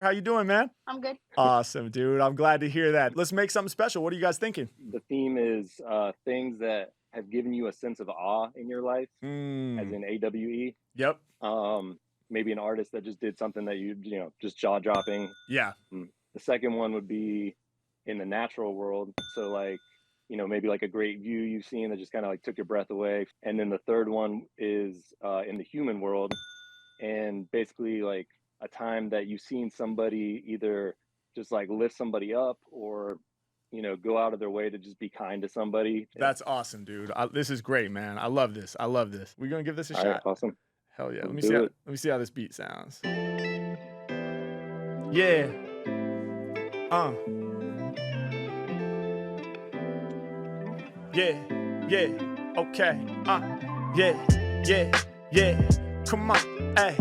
How you doing, man? I'm good. Awesome, dude. I'm glad to hear that. Let's make something special. What are you guys thinking? The theme is things that have given you a sense of awe in your life, as Mm. in AWE. Yep. Um, Maybe an artist that just did something that just jaw dropping. Yeah. The second one would be in the natural world. So like, maybe like a great view you've seen that just kind of like took your breath away. And then the third one is in the human world, and basically like a time that you've seen somebody either just like lift somebody up or go out of their way to just be kind to somebody. That's awesome, dude. This is great, man. I love this. I love this. We're gonna give this a All right, shot. awesome. Hell yeah. Let's do it. Let me see how this beat sounds. Yeah. Uh. Yeah. Yeah. Okay. Yeah. Yeah. Yeah. Come on. Hey.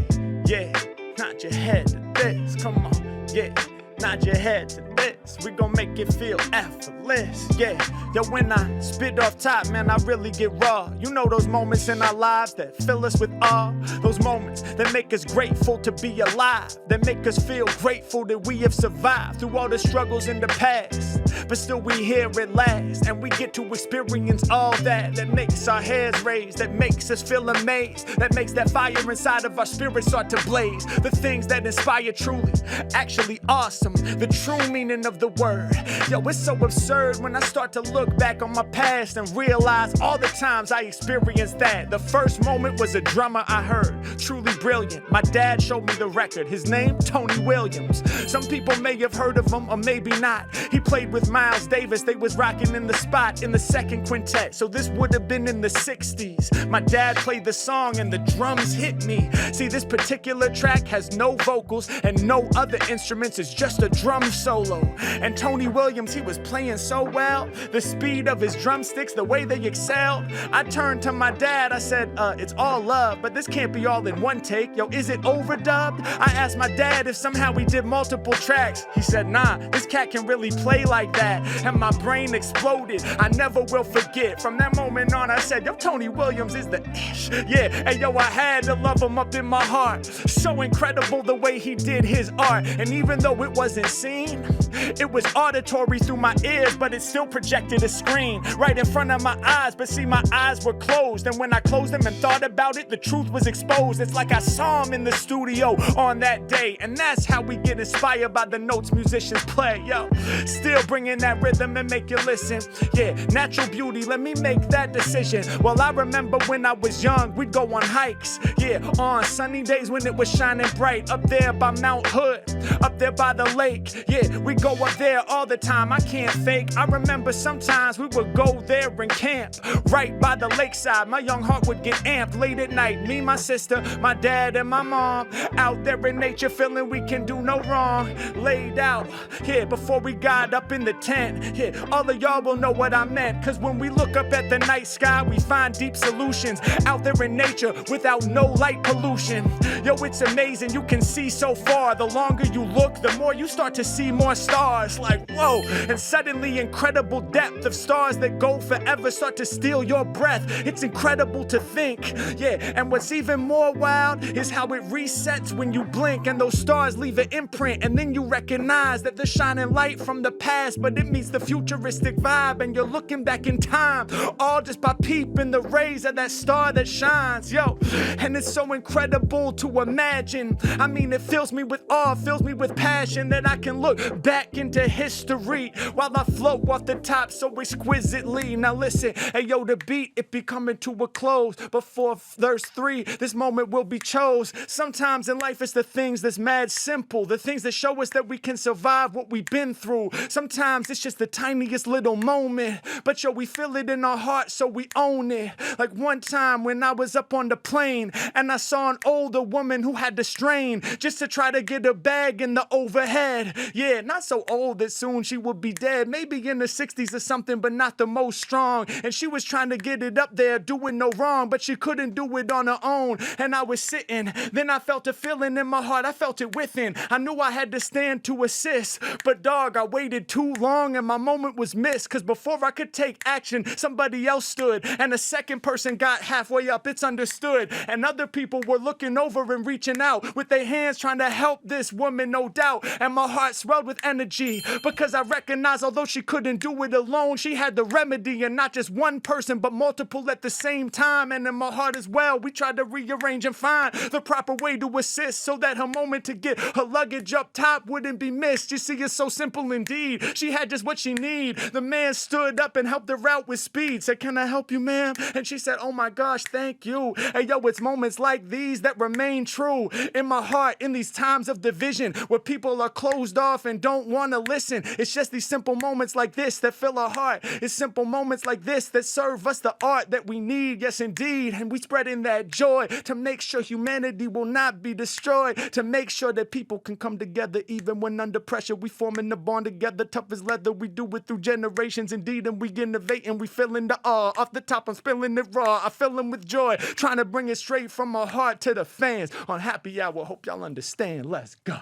Yeah. Nod your head to this. Come on. Yeah. Nod your head to this. We gon' make it feel effortless. Yeah. Yo, when I spit off top, man, I really get raw. You know those moments in our lives that fill us with awe. Those moments that make us grateful to be alive. That make us feel grateful that we have survived through all the struggles in the past. But still we here at last. And we get to experience all that. That makes our hairs raise. That makes us feel amazed. That makes that fire inside of our spirit start to blaze. The things that inspire truly, actually awesome. The true meaning of the word. Yo, it's so absurd when I start to look back on my past and realize all the times I experienced that. The first moment was a drummer I heard, truly brilliant. My dad showed me the record, his name, Tony Williams. Some people may have heard of him or maybe not. He played with Miles Davis, they was rocking in the spot in the second quintet. So this would have been in the 60s. My dad played the song and the drums hit me. See, this particular track has no vocals and no other instruments, it's just a drum solo. And Tony Williams, he was playing so well. The speed of his drumsticks, the way they excelled. I turned to my dad, I said, it's all love, but this can't be all in one take. Yo, is it overdubbed? I asked my dad if somehow we did multiple tracks. He said, nah, this cat can really play like that. And my brain exploded, I never will forget. From that moment on, I said, yo, Tony Williams is the ish. Yeah, and yo, I had to love him up in my heart. So incredible the way he did his art. And even though it wasn't seen, it was auditory through my ears, but it still projected a screen right in front of my eyes. But see, my eyes were closed, and when I closed them and thought about it, the truth was exposed. It's like I saw him in the studio on that day, and that's how we get inspired by the notes musicians play. Yo, still bringing that rhythm and make you listen. Yeah, natural beauty, let me make that decision. Well, I remember when I was young, we'd go on hikes. Yeah, on sunny days when it was shining bright, up there by Mount Hood, up there by the lake. Yeah, we go up there all the time, I can't fake. I remember sometimes we would go there and camp right by the lakeside. My young heart would get amped late at night. Me, my sister, my dad, and my mom out there in nature, feeling we can do no wrong. Laid out, yeah, before we got up in the tent. Yeah, all of y'all will know what I meant. Cause when we look up at the night sky, we find deep solutions out there in nature without no light pollution. Yo, it's amazing, you can see so far. The longer you look, the more you start to see more stars. Like, whoa, and suddenly incredible depth of stars that go forever start to steal your breath. It's incredible to think, yeah, and what's even more wild is how it resets when you blink and those stars leave an imprint, and then you recognize that they're shining light from the past, but it meets the futuristic vibe, and you're looking back in time, all just by peeping the rays of that star that shines, yo, and it's so incredible to imagine. I mean, it fills me with awe, fills me with passion that I can look back into history while I float off the top so exquisitely. Now listen, hey yo, the beat, it be coming to a close. Before verse 3, this moment will be chose. Sometimes in life it's the things that's mad simple, the things that show us that we can survive what we've been through. Sometimes it's just the tiniest little moment, but yo, we feel it in our hearts, so we own it. Like one time when I was up on the plane and I saw an older woman who had to strain just to try to get her bag in the overhead. Yeah, not so old that soon she would be dead, maybe in the 60s or something, but not the most strong. And she was trying to get it up there, doing no wrong, but she couldn't do it on her own. And I was sitting, then I felt a feeling in my heart, I felt it within. I knew I had had to stand to assist. But dog, I waited too long and my moment was missed. Cause before I could take action, somebody else stood. And a second person got halfway up, it's understood. And other people were looking over and reaching out with their hands trying to help this woman, no doubt. And my heart swelled with energy because I recognized although she couldn't do it alone, she had the remedy. And not just one person, but multiple at the same time. And in my heart as well, we tried to rearrange and find the proper way to assist so that her moment to get her luggage up top wouldn't be missed. You see, it's so simple indeed. She had just what she need. The man stood up and helped her out with speed. Said, can I help you, ma'am? And she said, oh my gosh, thank you. Hey, yo, it's moments like these that remain true in my heart in these times of division where people are closed off and don't want to listen. It's just these simple moments like this that fill our heart. It's simple moments like this that serve us the art that we need. Yes, indeed. And we spread in that joy to make sure humanity will not be destroyed, to make sure that people can come together even when under pressure. We forming the bond together, tough as leather. We do it through generations indeed, and we innovate and we feeling the awe. Off the top, I'm spilling it raw. I fill them with joy, trying to bring it straight from my heart to the fans on Happy Hour. Hope y'all understand. Let's go.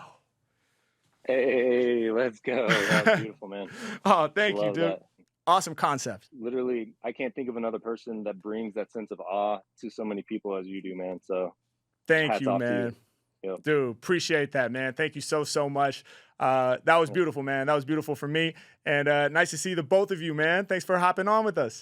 Hey, let's go. That's beautiful, man. Oh, thank you, dude. That. Awesome concept. Literally, I can't think of another person that brings that sense of awe to so many people as you do, man. So thank you, man. Yep. Dude, appreciate that, man. Thank you so much. That was beautiful, man. That was beautiful for me. And nice to see the both of you, man. Thanks for hopping on with us.